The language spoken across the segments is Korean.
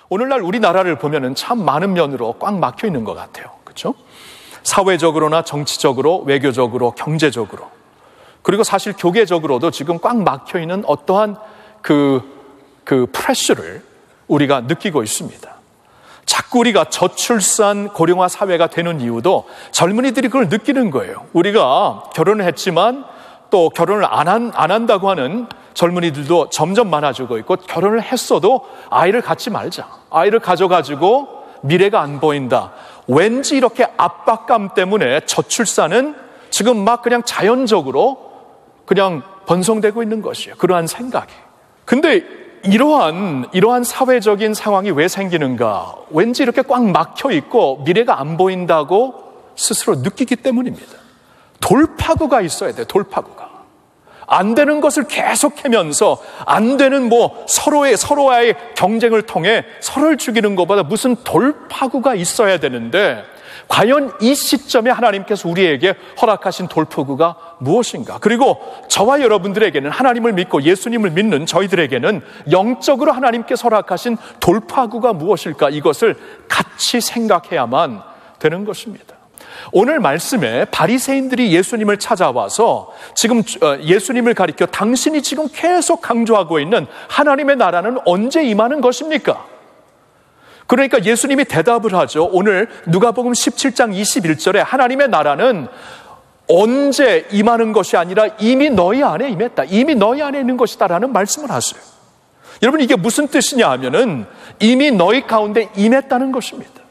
오늘날 우리나라를 보면은 참 많은 면으로 꽉 막혀 있는 것 같아요. 그렇죠? 사회적으로나 정치적으로, 외교적으로, 경제적으로, 그리고 사실 교계적으로도 지금 꽉 막혀 있는 어떠한 그 프레셔를 우리가 느끼고 있습니다. 자꾸 우리가 저출산 고령화 사회가 되는 이유도 젊은이들이 그걸 느끼는 거예요. 우리가 결혼을 했지만 또 결혼을 안 한다고 하는 젊은이들도 점점 많아지고 있고, 결혼을 했어도 아이를 갖지 말자, 아이를 가져가지고 미래가 안 보인다, 왠지 이렇게 압박감 때문에 저출산은 지금 막 그냥 자연적으로 그냥 번성되고 있는 것이에요. 그러한 생각이. 근데 이러한 사회적인 상황이 왜 생기는가? 왠지 이렇게 꽉 막혀 있고 미래가 안 보인다고 스스로 느끼기 때문입니다. 돌파구가 있어야 돼요. 돌파구가. 안 되는 것을 계속 하면서 안 되는 서로와의 경쟁을 통해 서로를 죽이는 것보다 무슨 돌파구가 있어야 되는데, 과연 이 시점에 하나님께서 우리에게 허락하신 돌파구가 무엇인가? 그리고 저와 여러분들에게는, 하나님을 믿고 예수님을 믿는 저희들에게는 영적으로 하나님께서 허락하신 돌파구가 무엇일까? 이것을 같이 생각해야만 되는 것입니다. 오늘 말씀에 바리새인들이 예수님을 찾아와서 지금 예수님을 가리켜 당신이 지금 계속 강조하고 있는 하나님의 나라는 언제 임하는 것입니까? 그러니까 예수님이 대답을 하죠. 오늘 누가복음 17장 21절에 하나님의 나라는 언제 임하는 것이 아니라 이미 너희 안에 임했다, 이미 너희 안에 있는 것이다 라는 말씀을 하세요. 여러분, 이게 무슨 뜻이냐 하면은 이미 너희 가운데 임했다는 것입니다.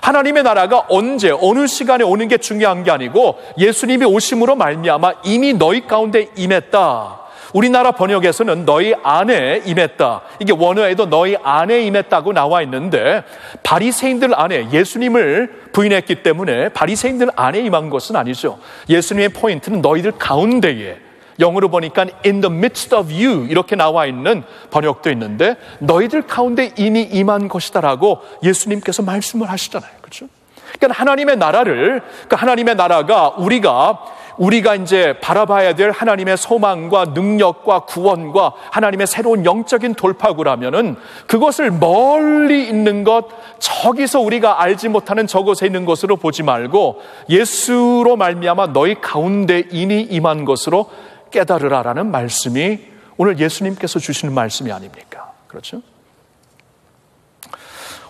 하나님의 나라가 언제 어느 시간에 오는 게 중요한 게 아니고 예수님이 오심으로 말미암아 이미 너희 가운데 임했다. 우리나라 번역에서는 너희 안에 임했다, 이게 원어에도 너희 안에 임했다고 나와 있는데, 바리새인들 안에 예수님을 부인했기 때문에 바리새인들 안에 임한 것은 아니죠. 예수님의 포인트는 너희들 가운데에, 영어로 보니까 in the midst of you 이렇게 나와 있는 번역도 있는데, 너희들 가운데 이미 임한 것이다라고 예수님께서 말씀을 하시잖아요. 그렇죠? 그러니까 하나님의 나라가 우리가 이제 바라봐야 될 하나님의 소망과 능력과 구원과 하나님의 새로운 영적인 돌파구라면은, 그것을 멀리 있는 것, 저기서 우리가 알지 못하는 저곳에 있는 것으로 보지 말고 예수로 말미암아 너희 가운데 이미 임한 것으로 깨달으라라는 말씀이 오늘 예수님께서 주시는 말씀이 아닙니까? 그렇죠?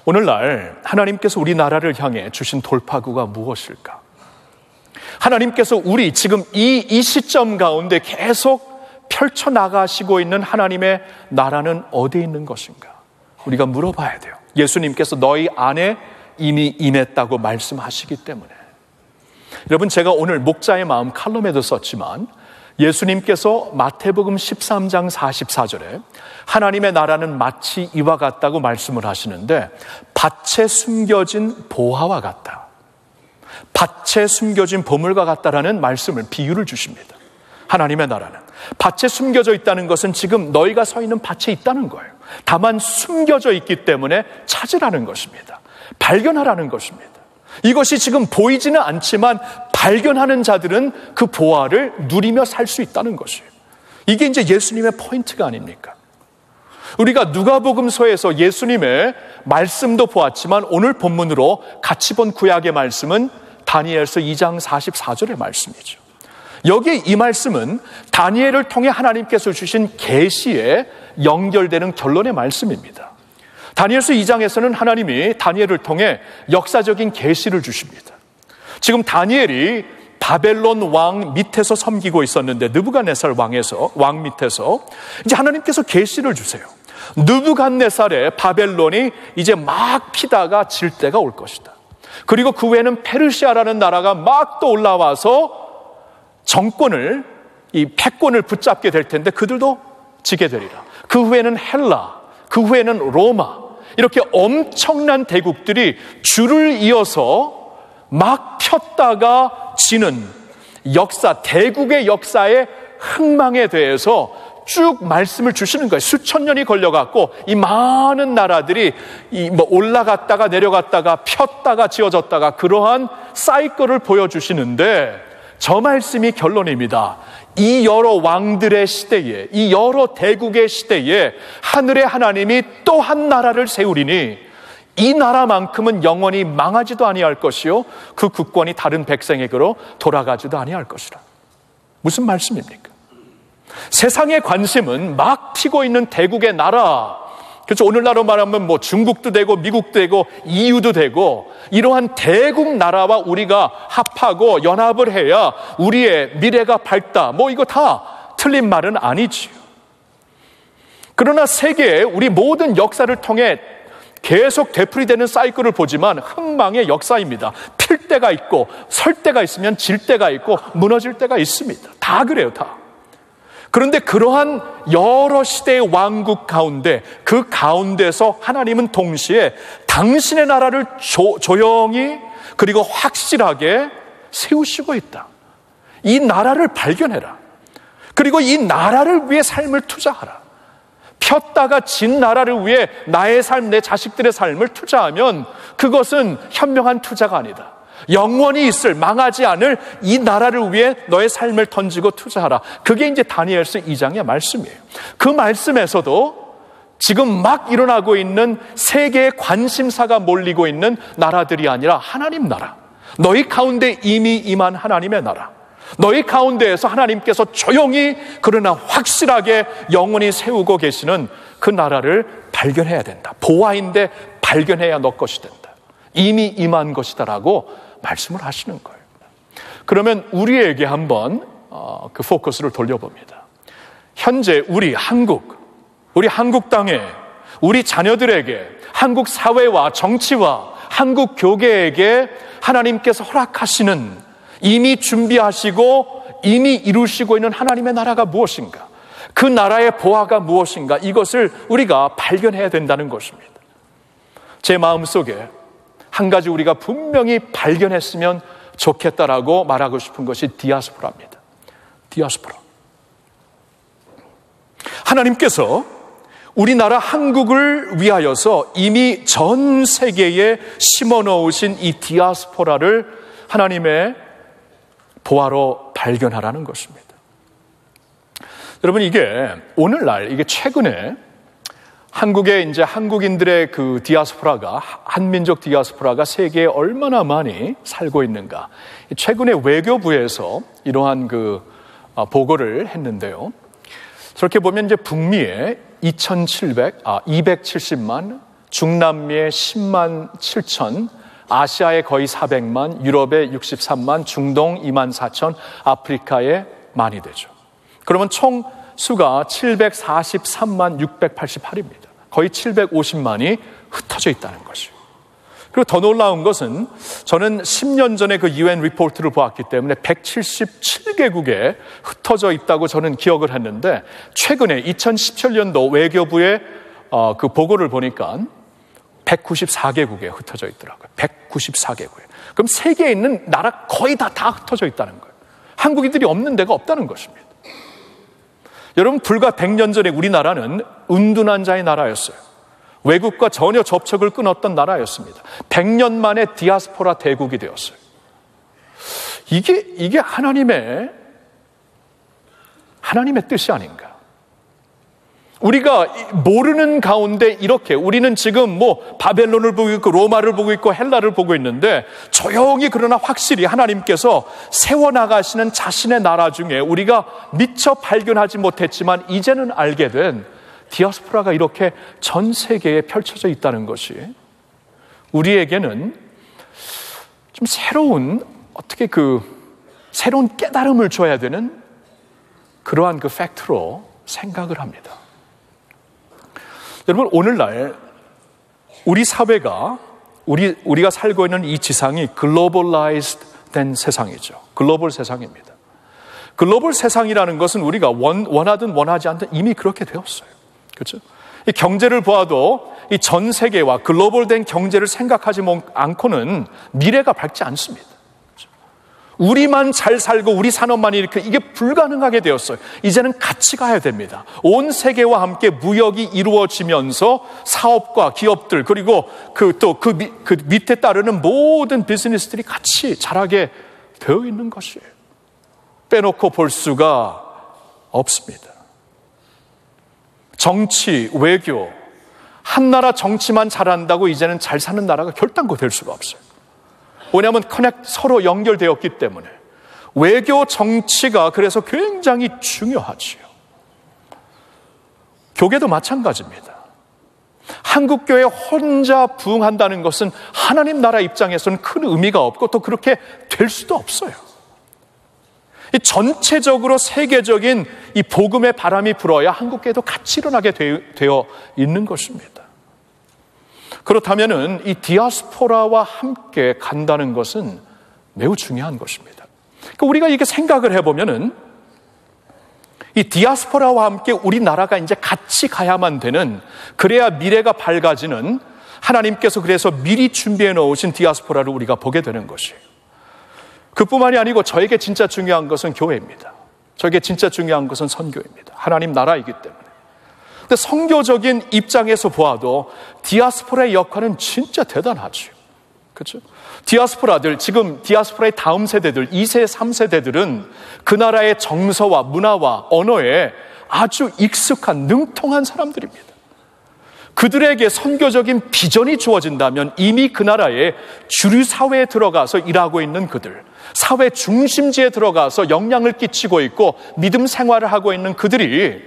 오늘날 하나님께서 우리나라를 향해 주신 돌파구가 무엇일까? 하나님께서 우리 지금 이 시점 가운데 계속 펼쳐나가시고 있는 하나님의 나라는 어디에 있는 것인가? 우리가 물어봐야 돼요. 예수님께서 너희 안에 이미 임했다고 말씀하시기 때문에. 여러분, 제가 오늘 목자의 마음 칼럼에도 썼지만 예수님께서 마태복음 13장 44절에 하나님의 나라는 마치 이와 같다고 말씀을 하시는데, 밭에 숨겨진 보화와 같다, 밭에 숨겨진 보물과 같다라는 말씀을, 비유를 주십니다. 하나님의 나라는 밭에 숨겨져 있다는 것은 지금 너희가 서 있는 밭에 있다는 거예요. 다만 숨겨져 있기 때문에 찾으라는 것입니다. 발견하라는 것입니다. 이것이 지금 보이지는 않지만 발견하는 자들은 그 보화를 누리며 살 수 있다는 것이에요. 이게 이제 예수님의 포인트가 아닙니까? 우리가 누가복음서에서 예수님의 말씀도 보았지만 오늘 본문으로 같이 본 구약의 말씀은 다니엘서 2장 44절의 말씀이죠. 여기 이 말씀은 다니엘을 통해 하나님께서 주신 계시에 연결되는 결론의 말씀입니다. 다니엘서 2장에서는 하나님이 다니엘을 통해 역사적인 계시를 주십니다. 지금 다니엘이 바벨론 왕 밑에서 섬기고 있었는데, 느부갓네살 왕 밑에서 이제 하나님께서 계시를 주세요. 느부갓네살의 바벨론이 이제 막 피다가 질 때가 올 것이다. 그리고 그 후에는 페르시아라는 나라가 막 또 올라와서 정권을, 이 패권을 붙잡게 될 텐데 그들도 지게 되리라. 그 후에는 헬라, 그 후에는 로마, 이렇게 엄청난 대국들이 줄을 이어서 막 폈다가 지는 역사, 대국의 역사의 흥망에 대해서 쭉 말씀을 주시는 거예요. 수천 년이 걸려갖고 이 많은 나라들이 올라갔다가 내려갔다가 폈다가 지어졌다가 그러한 사이클을 보여주시는데 저 말씀이 결론입니다. 이 여러 왕들의 시대에, 이 여러 대국의 시대에 하늘의 하나님이 또 한 나라를 세우리니 이 나라만큼은 영원히 망하지도 아니할 것이요 그 국권이 다른 백성에게로 돌아가지도 아니할 것이라. 무슨 말씀입니까? 세상의 관심은 막 튀고 있는 대국의 나라, 그렇죠? 오늘날로 말하면 중국도 되고 미국도 되고 EU도 되고 이러한 대국 나라와 우리가 합하고 연합을 해야 우리의 미래가 밝다. 이거 다 틀린 말은 아니지요. 그러나 세계의 우리 모든 역사를 통해 계속 되풀이되는 사이클을 보지만 흥망의 역사입니다. 필 때가 있고 설 때가 있으면 질 때가 있고 무너질 때가 있습니다. 다 그래요, 다. 그런데 그러한 여러 시대의 왕국 가운데 그 가운데서 하나님은 동시에 당신의 나라를 조용히 그리고 확실하게 세우시고 있다. 이 나라를 발견해라. 그리고 이 나라를 위해 삶을 투자하라. 폈다가 진 나라를 위해 나의 삶, 내 자식들의 삶을 투자하면 그것은 현명한 투자가 아니다. 영원히 있을, 망하지 않을 이 나라를 위해 너의 삶을 던지고 투자하라. 그게 이제 다니엘서 2장의 말씀이에요. 그 말씀에서도 지금 막 일어나고 있는 세계의 관심사가 몰리고 있는 나라들이 아니라 하나님 나라, 너희 가운데 이미 임한 하나님의 나라, 너희 가운데에서 하나님께서 조용히 그러나 확실하게 영원히 세우고 계시는 그 나라를 발견해야 된다. 보아인데 발견해야 너 것이 된다. 이미 임한 것이다라고 말씀을 하시는 거예요. 그러면 우리에게 한번 그 포커스를 돌려봅니다. 현재 우리 한국 땅에 우리 자녀들에게 한국 사회와 정치와 한국 교계에게 하나님께서 허락하시는 이미 준비하시고 이미 이루시고 있는 하나님의 나라가 무엇인가? 그 나라의 보화가 무엇인가? 이것을 우리가 발견해야 된다는 것입니다. 제 마음속에 한 가지 우리가 분명히 발견했으면 좋겠다라고 말하고 싶은 것이 디아스포라입니다. 디아스포라. 하나님께서 우리나라 한국을 위하여서 이미 전 세계에 심어 놓으신 이 디아스포라를 하나님의 보화로 발견하라는 것입니다. 여러분, 이게 오늘날, 이게 최근에 한국의 이제 한국인들의 그 디아스포라가, 한민족 디아스포라가 세계에 얼마나 많이 살고 있는가. 최근에 외교부에서 이러한 그 보고를 했는데요. 저렇게 보면 이제 북미에 270만, 중남미에 10만 7천, 아시아에 거의 400만, 유럽에 63만, 중동 2만 4천, 아프리카에 많이 되죠. 그러면 총 수가 743만 688입니다. 거의 750만이 흩어져 있다는 것이죠. 그리고 더 놀라운 것은 저는 10년 전에 그 UN 리포트를 보았기 때문에 177개국에 흩어져 있다고 저는 기억을 했는데 최근에 2017년도 외교부의 그 보고를 보니까 194개국에 흩어져 있더라고요. 194개국에. 그럼 세계에 있는 나라 거의 다 흩어져 있다는 거예요. 한국인들이 없는 데가 없다는 것입니다. 여러분, 불과 100년 전에 우리나라는 은둔한 자의 나라였어요. 외국과 전혀 접촉을 끊었던 나라였습니다. 100년 만에 디아스포라 대국이 되었어요. 이게 하나님의 뜻이 아닌가? 우리가 모르는 가운데 이렇게 우리는 지금 바벨론을 보고 있고 로마를 보고 있고 헬라를 보고 있는데 조용히 그러나 확실히 하나님께서 세워나가시는 자신의 나라 중에 우리가 미처 발견하지 못했지만 이제는 알게 된 디아스포라가 이렇게 전 세계에 펼쳐져 있다는 것이 우리에게는 좀 새로운 새로운 깨달음을 줘야 되는 그러한 그 팩트로 생각을 합니다. 여러분, 오늘날 우리 사회가 우리가 살고 있는 이 지상이 글로벌라이즈드 된 세상이죠. 글로벌 세상입니다. 글로벌 세상이라는 것은 우리가 원하든 원하지 않든 이미 그렇게 되었어요. 그렇죠? 이 경제를 보아도 이 전 세계와 글로벌된 경제를 생각하지 않고는 미래가 밝지 않습니다. 그렇죠? 우리만 잘 살고 우리 산업만 이게 불가능하게 되었어요. 이제는 같이 가야 됩니다. 온 세계와 함께 무역이 이루어지면서 사업과 기업들 그리고 그 밑에 따르는 모든 비즈니스들이 같이 자라게 되어 있는 것이에요. 빼놓고 볼 수가 없습니다. 정치, 외교, 한 나라 정치만 잘한다고 이제는 잘 사는 나라가 결단코 될 수가 없어요. 왜냐하면 서로 연결되었기 때문에. 외교 정치가 그래서 굉장히 중요하지요. 교계도 마찬가지입니다. 한국교회 혼자 부흥한다는 것은 하나님 나라 입장에서는 큰 의미가 없고 또 그렇게 될 수도 없어요. 이 전체적으로 세계적인 이 복음의 바람이 불어야 한국교회도 같이 일어나게 되어 있는 것입니다. 그렇다면은 이 디아스포라와 함께 간다는 것은 매우 중요한 것입니다. 그러니까 우리가 이게 생각을 해보면은 이 디아스포라와 함께 우리나라가 이제 같이 가야만 되는, 그래야 미래가 밝아지는, 하나님께서 그래서 미리 준비해 놓으신 디아스포라를 우리가 보게 되는 것이에요. 그뿐만이 아니고 저에게 진짜 중요한 것은 교회입니다. 저에게 진짜 중요한 것은 선교입니다. 하나님 나라이기 때문에. 근데 선교적인 입장에서 보아도 디아스포라의 역할은 진짜 대단하죠. 그렇죠? 디아스포라들, 지금 디아스포라의 다음 세대들, 2세, 3세대들은 그 나라의 정서와 문화와 언어에 아주 익숙한, 능통한 사람들입니다. 그들에게 선교적인 비전이 주어진다면 이미 그 나라의 주류 사회에 들어가서 일하고 있는 그들, 사회 중심지에 들어가서 영향을 끼치고 있고 믿음 생활을 하고 있는 그들이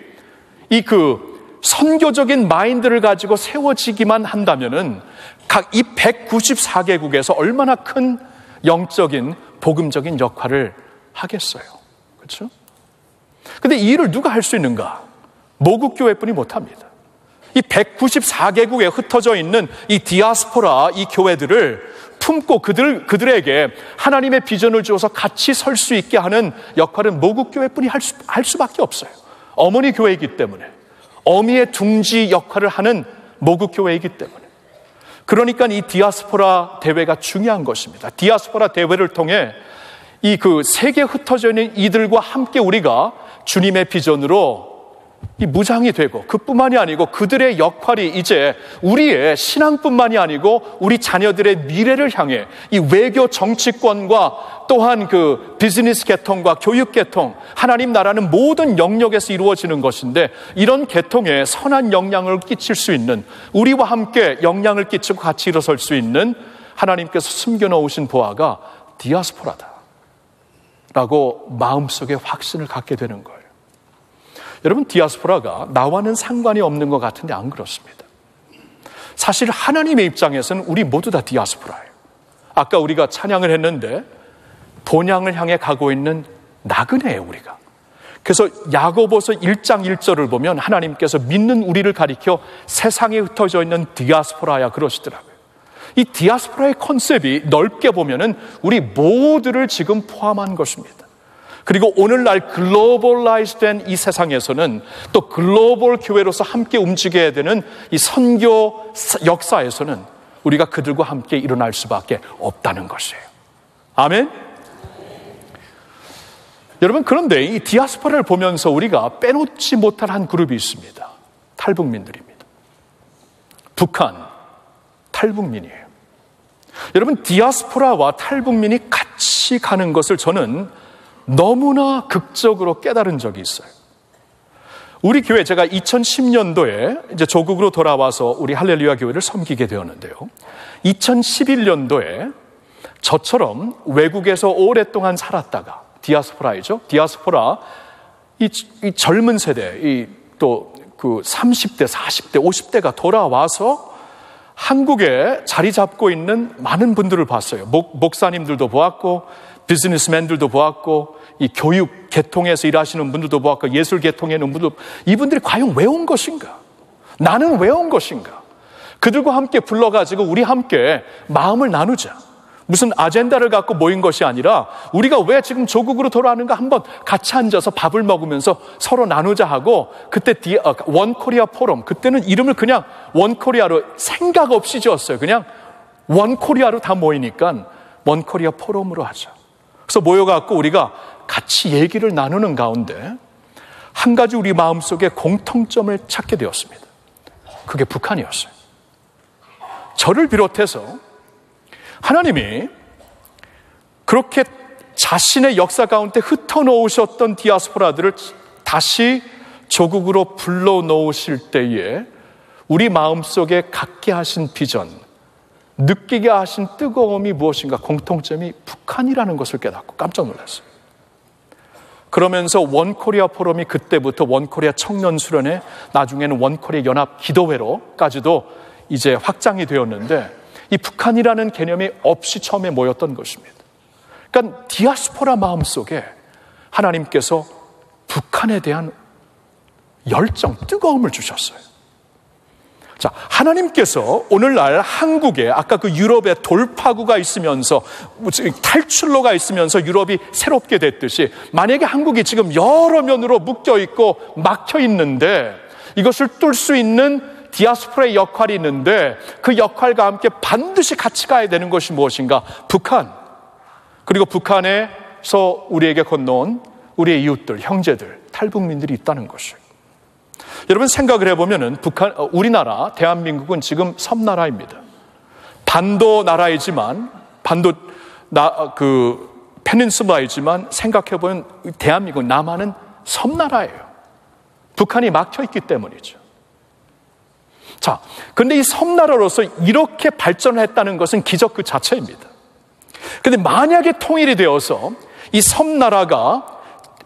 선교적인 마인드를 가지고 세워지기만 한다면은 각 이 194개국에서 얼마나 큰 영적인 복음적인 역할을 하겠어요. 그렇죠? 근데 이 일을 누가 할 수 있는가? 모국교회뿐이 못합니다. 이 194개국에 흩어져 있는 이 디아스포라, 이 교회들을 품고 그들에게 하나님의 비전을 주어서 같이 설 수 있게 하는 역할은 모국교회뿐이 할 수밖에 없어요. 어머니 교회이기 때문에, 어미의 둥지 역할을 하는 모국교회이기 때문에. 그러니까 이 디아스포라 대회가 중요한 것입니다. 디아스포라 대회를 통해 세계에 흩어져 있는 이들과 함께 우리가 주님의 비전으로 이 무장이 되고, 그뿐만이 아니고 그들의 역할이 이제 우리의 신앙뿐만이 아니고 우리 자녀들의 미래를 향해 이 외교 정치권과 또한 비즈니스 계통과 교육 계통, 하나님 나라는 모든 영역에서 이루어지는 것인데, 이런 계통에 선한 영향을 끼칠 수 있는, 우리와 함께 영향을 끼치고 같이 일어설 수 있는 하나님께서 숨겨놓으신 보화가 디아스포라다 라고 마음속에 확신을 갖게 되는 거예요. 여러분, 디아스포라가 나와는 상관이 없는 것 같은데 안 그렇습니다. 사실 하나님의 입장에서는 우리 모두 다 디아스포라예요. 아까 우리가 찬양을 했는데 본향을 향해 가고 있는 나그네예요, 우리가. 그래서 야고보서 1장 1절을 보면 하나님께서 믿는 우리를 가리켜 세상에 흩어져 있는 디아스포라야 그러시더라고요. 이 디아스포라의 컨셉이 넓게 보면은 우리 모두를 지금 포함한 것입니다. 그리고 오늘날 글로벌라이즈된 이 세상에서는 또 글로벌 교회로서 함께 움직여야 되는 이 선교 역사에서는 우리가 그들과 함께 일어날 수밖에 없다는 것이에요. 아멘? 여러분, 그런데 이 디아스포라를 보면서 우리가 빼놓지 못할 한 그룹이 있습니다. 탈북민들입니다. 북한, 탈북민이에요. 여러분, 디아스포라와 탈북민이 같이 가는 것을 저는 너무나 극적으로 깨달은 적이 있어요. 우리 교회, 제가 2010년도에 이제 조국으로 돌아와서 우리 할렐루야 교회를 섬기게 되었는데요. 2011년도에 저처럼 외국에서 오랫동안 살았다가, 디아스포라이죠. 디아스포라, 이 젊은 세대, 또 30대, 40대, 50대가 돌아와서 한국에 자리 잡고 있는 많은 분들을 봤어요. 목사님들도 보았고, 비즈니스맨들도 보았고, 이 교육 계통에서 일하시는 분들도 보았고, 예술 계통에 있는 분들, 이분들이 과연 왜 온 것인가? 나는 왜 온 것인가? 그들과 함께 불러가지고 우리 함께 마음을 나누자. 무슨 아젠다를 갖고 모인 것이 아니라 우리가 왜 지금 조국으로 돌아가는가 한번 같이 앉아서 밥을 먹으면서 서로 나누자 하고, 그때 원코리아 포럼, 그때는 이름을 그냥 원코리아로 생각 없이 지었어요. 그냥 원코리아로 다 모이니까 원코리아 포럼으로 하자. 그래서 모여갖고 우리가 같이 얘기를 나누는 가운데 한 가지 우리 마음속에 공통점을 찾게 되었습니다. 그게 북한이었어요. 저를 비롯해서 하나님이 그렇게 자신의 역사 가운데 흩어놓으셨던 디아스포라들을 다시 조국으로 불러놓으실 때에 우리 마음속에 갖게 하신 비전, 느끼게 하신 뜨거움이 무엇인가, 공통점이 북한이라는 것을 깨닫고 깜짝 놀랐어요. 그러면서 원코리아 포럼이 그때부터 원코리아 청년 수련회, 나중에는 원코리아 연합 기도회로까지도 이제 확장이 되었는데, 이 북한이라는 개념이 없이 처음에 모였던 것입니다. 그러니까 디아스포라 마음속에 하나님께서 북한에 대한 열정, 뜨거움을 주셨어요. 자, 하나님께서 오늘날 한국에 아까 그 유럽의 돌파구가 있으면서 탈출로가 있으면서 유럽이 새롭게 됐듯이, 만약에 한국이 지금 여러 면으로 묶여 있고 막혀 있는데 이것을 뚫을 수 있는 디아스포라의 역할이 있는데, 그 역할과 함께 반드시 같이 가야 되는 것이 무엇인가? 북한. 그리고 북한에서 우리에게 건너온 우리의 이웃들, 형제들, 탈북민들이 있다는 것이에요. 여러분 생각을 해보면은 우리나라, 대한민국은 지금 섬나라입니다. 반도 나라이지만, 페닌슐라이지만 생각해보면 대한민국, 남한은 섬나라예요. 북한이 막혀있기 때문이죠. 자, 근데 이 섬나라로서 이렇게 발전을 했다는 것은 기적 그 자체입니다. 근데 만약에 통일이 되어서 이 섬나라가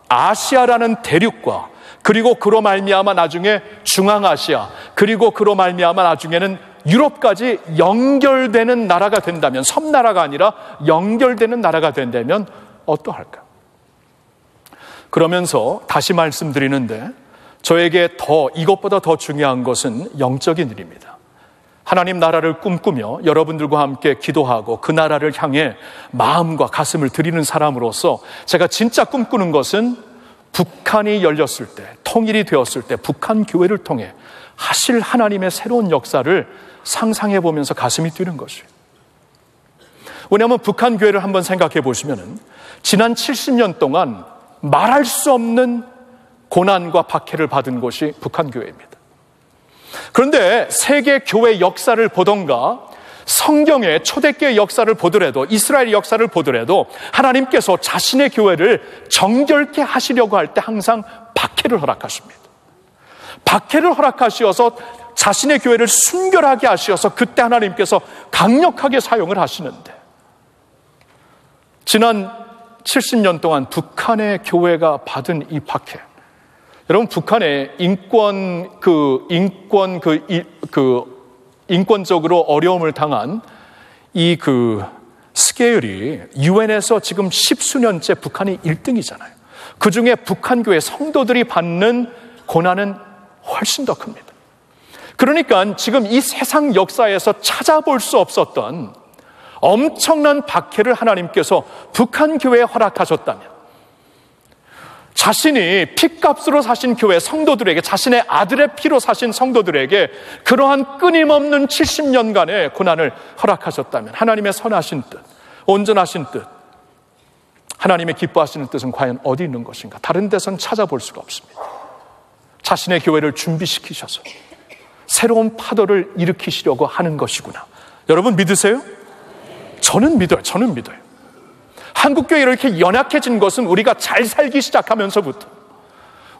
아시아라는 대륙과, 그리고 그로 말미암아 나중에 중앙아시아, 그리고 그로 말미암아 나중에는 유럽까지 연결되는 나라가 된다면, 섬나라가 아니라 연결되는 나라가 된다면 어떠할까? 그러면서 다시 말씀드리는데, 저에게 이것보다 더 중요한 것은 영적인 일입니다. 하나님 나라를 꿈꾸며 여러분들과 함께 기도하고 그 나라를 향해 마음과 가슴을 드리는 사람으로서 제가 진짜 꿈꾸는 것은 북한이 열렸을 때, 통일이 되었을 때 북한 교회를 통해 하실 하나님의 새로운 역사를 상상해 보면서 가슴이 뛰는 것이에요. 왜냐하면 북한 교회를 한번 생각해 보시면은 지난 70년 동안 말할 수 없는 고난과 박해를 받은 곳이 북한 교회입니다. 그런데 세계 교회 역사를 보던가 성경의 초대교회 역사를 보더라도, 이스라엘 역사를 보더라도 하나님께서 자신의 교회를 정결케 하시려고 할 때 항상 박해를 허락하십니다. 박해를 허락하시어서 자신의 교회를 순결하게 하시어서 그때 하나님께서 강력하게 사용을 하시는데, 지난 70년 동안 북한의 교회가 받은 이 박해, 여러분 북한의 인권적으로 어려움을 당한 이 스케일이 유엔에서 지금 10수년째 북한이 1등이잖아요. 그 중에 북한 교회 성도들이 받는 고난은 훨씬 더 큽니다. 그러니까 지금 이 세상 역사에서 찾아볼 수 없었던 엄청난 박해를 하나님께서 북한 교회에 허락하셨다면, 자신이 핏값으로 사신 교회 성도들에게, 자신의 아들의 피로 사신 성도들에게 그러한 끊임없는 70년간의 고난을 허락하셨다면, 하나님의 선하신 뜻, 온전하신 뜻, 하나님의 기뻐하시는 뜻은 과연 어디 있는 것인가? 다른 데선 찾아볼 수가 없습니다. 자신의 교회를 준비시키셔서 새로운 파도를 일으키시려고 하는 것이구나. 여러분 믿으세요? 저는 믿어요. 한국교회 이렇게 연약해진 것은 우리가 잘 살기 시작하면서부터,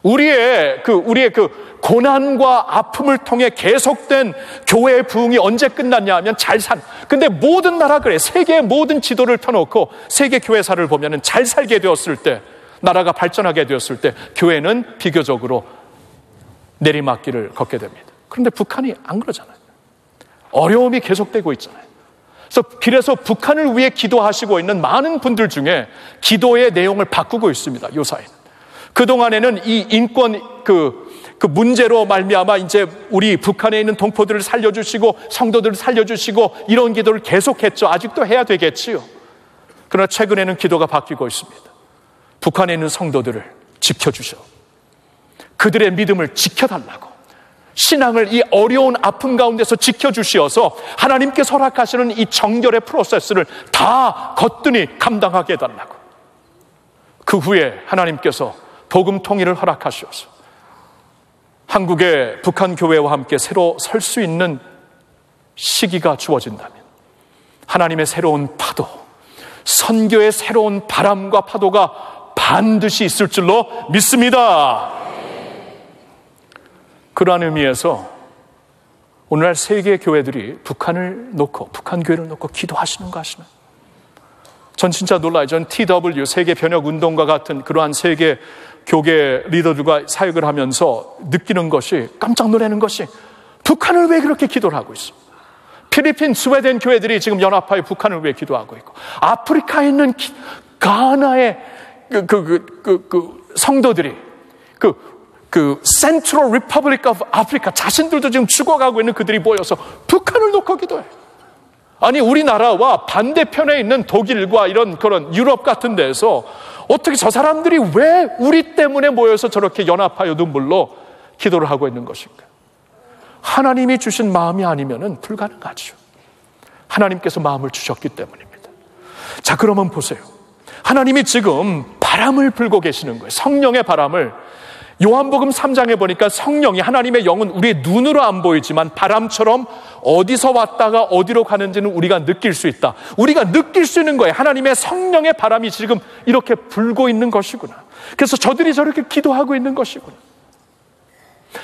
우리의 고난과 아픔을 통해 계속된 교회의 부흥이 언제 끝났냐 하면 근데 모든 나라 그래. 세계의 모든 지도를 펴놓고 세계 교회사를 보면은 잘 살게 되었을 때, 나라가 발전하게 되었을 때 교회는 비교적으로 내리막길을 걷게 됩니다. 그런데 북한이 안 그러잖아요. 어려움이 계속되고 있잖아요. 그래서 북한을 위해 기도하시고 있는 많은 분들 중에 기도의 내용을 바꾸고 있습니다. 요사이는. 그동안에는 이 인권 그 문제로 말미암아 이제 우리 북한에 있는 동포들을 살려주시고 성도들을 살려주시고 이런 기도를 계속했죠. 아직도 해야 되겠지요. 그러나 최근에는 기도가 바뀌고 있습니다. 북한에 있는 성도들을 지켜주셔. 그들의 믿음을 지켜달라고. 신앙을 이 어려운 아픔 가운데서 지켜주시어서 하나님께서 허락하시는 이 정결의 프로세스를 다 거뜬히 감당하게 해달라고. 그 후에 하나님께서 복음 통일을 허락하셔서 한국의 북한 교회와 함께 새로 설 수 있는 시기가 주어진다면 하나님의 새로운 파도, 선교의 새로운 바람과 파도가 반드시 있을 줄로 믿습니다. 그러한 의미에서 오늘날 세계 교회들이 북한 교회를 놓고 기도하시는가 하시나요? 전 진짜 놀라요. 전 TW, 세계 변혁 운동과 같은 그러한 세계 교계 리더들과 사역을 하면서 느끼는 것이, 깜짝 놀라는 것이, 북한을 왜 그렇게 기도를 하고 있어? 필리핀, 스웨덴 교회들이 지금 연합하여 북한을 위해 기도하고 있고, 아프리카에 있는 가나의 성도들이 Central Republic of Africa, 자신들도 지금 죽어가고 있는 그들이 모여서 북한을 놓고 기도해. 아니, 우리나라와 반대편에 있는 독일과 이런 그런 유럽 같은 데서 어떻게 저 사람들이 왜 우리 때문에 모여서 저렇게 연합하여 눈물로 기도를 하고 있는 것인가? 하나님이 주신 마음이 아니면은 불가능하죠. 하나님께서 마음을 주셨기 때문입니다. 자, 그러면 보세요. 하나님이 지금 바람을 불고 계시는 거예요. 성령의 바람을. 요한복음 3장에 보니까 성령이, 하나님의 영은 우리의 눈으로 안 보이지만 바람처럼 어디서 왔다가 어디로 가는지는 우리가 느낄 수 있다. 우리가 느낄 수 있는 거예요. 하나님의 성령의 바람이 지금 이렇게 불고 있는 것이구나. 그래서 저들이 저렇게 기도하고 있는 것이구나.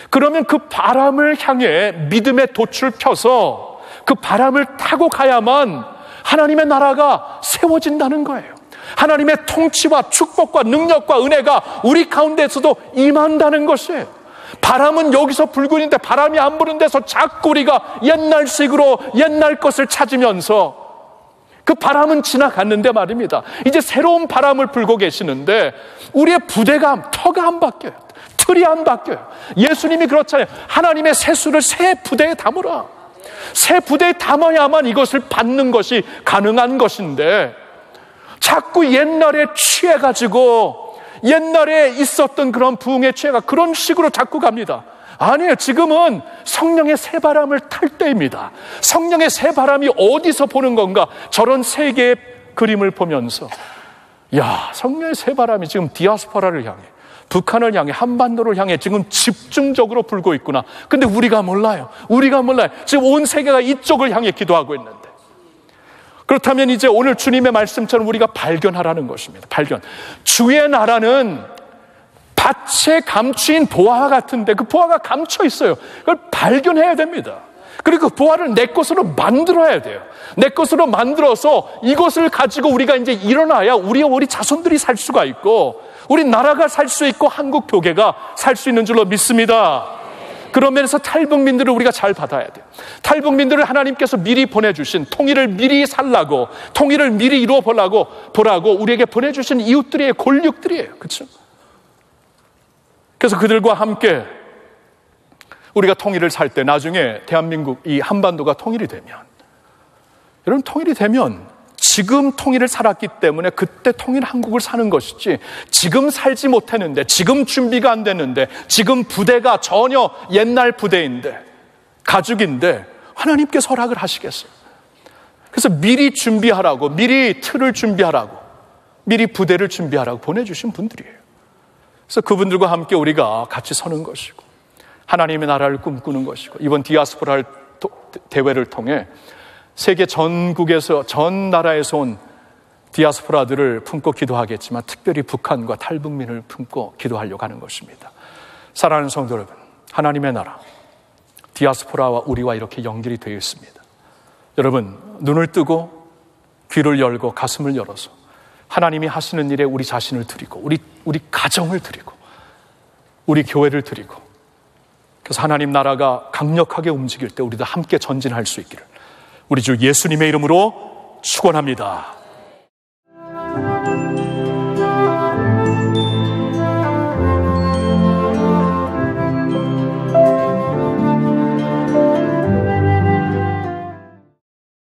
그러면 그 바람을 향해 믿음의 돛을 펴서 그 바람을 타고 가야만 하나님의 나라가 세워진다는 거예요. 하나님의 통치와 축복과 능력과 은혜가 우리 가운데서도 임한다는 것이에요. 바람은 여기서 불고 있는데 바람이 안 부는 데서 자꾸 우리가 옛날식으로 옛날 것을 찾으면서 그 바람은 지나갔는데 말입니다. 이제 새로운 바람을 불고 계시는데 우리의 부대가, 터가 안 바뀌어요. 틀이 안 바뀌어요. 예수님이 그렇잖아요. 하나님의 세수를 새 부대에 담으라. 새 부대에 담아야만 이것을 받는 것이 가능한 것인데, 자꾸 옛날에 취해가지고 옛날에 있었던 그런 부흥의 취해가 그런 식으로 자꾸 갑니다. 아니에요. 지금은 성령의 새 바람을 탈 때입니다. 성령의 새 바람이 어디서 보는 건가? 저런 세계의 그림을 보면서, 야, 성령의 새 바람이 지금 디아스포라를 향해, 북한을 향해, 한반도를 향해 지금 집중적으로 불고 있구나. 근데 우리가 몰라요. 지금 온 세계가 이쪽을 향해 기도하고 있는데. 그렇다면 이제 오늘 주님의 말씀처럼 우리가 발견하라는 것입니다. 발견. 주의 나라는 밭에 감추인 보화 같은데 그 보화가 감춰 있어요. 그걸 발견해야 됩니다. 그리고 그 보화를 내 것으로 만들어야 돼요. 내 것으로 만들어서 이것을 가지고 우리가 이제 일어나야 우리 자손들이 살 수가 있고, 우리 나라가 살 수 있고, 한국 교계가 살 수 있는 줄로 믿습니다. 그런 면에서 탈북민들을 우리가 잘 받아야 돼요. 탈북민들을 하나님께서 미리 보내주신, 통일을 미리 살라고, 통일을 미리 이루어 보라고 우리에게 보내주신 이웃들이에요. 골육들이에요. 그렇죠? 그래서 그들과 함께 우리가 통일을 살 때, 나중에 대한민국, 이 한반도가 통일이 되면, 여러분, 통일이 되면 지금 통일을 살았기 때문에 그때 통일 한국을 사는 것이지, 지금 살지 못했는데, 지금 준비가 안 됐는데, 지금 부대가 전혀 옛날 부대인데, 가죽인데 하나님께서 허락을 하시겠어요? 그래서 미리 준비하라고, 미리 틀을 준비하라고, 미리 부대를 준비하라고 보내주신 분들이에요. 그래서 그분들과 함께 우리가 같이 서는 것이고, 하나님의 나라를 꿈꾸는 것이고, 이번 디아스포라 대회를 통해 세계 전국에서, 전 나라에서 온 디아스포라들을 품고 기도하겠지만, 특별히 북한과 탈북민을 품고 기도하려고 하는 것입니다. 사랑하는 성도 여러분, 하나님의 나라, 디아스포라와 우리와 이렇게 연결이 되어 있습니다. 여러분, 눈을 뜨고 귀를 열고 가슴을 열어서 하나님이 하시는 일에 우리 자신을 드리고, 우리 가정을 드리고, 우리 교회를 드리고, 그래서 하나님 나라가 강력하게 움직일 때 우리도 함께 전진할 수 있기를 우리 주 예수님의 이름으로 축원합니다.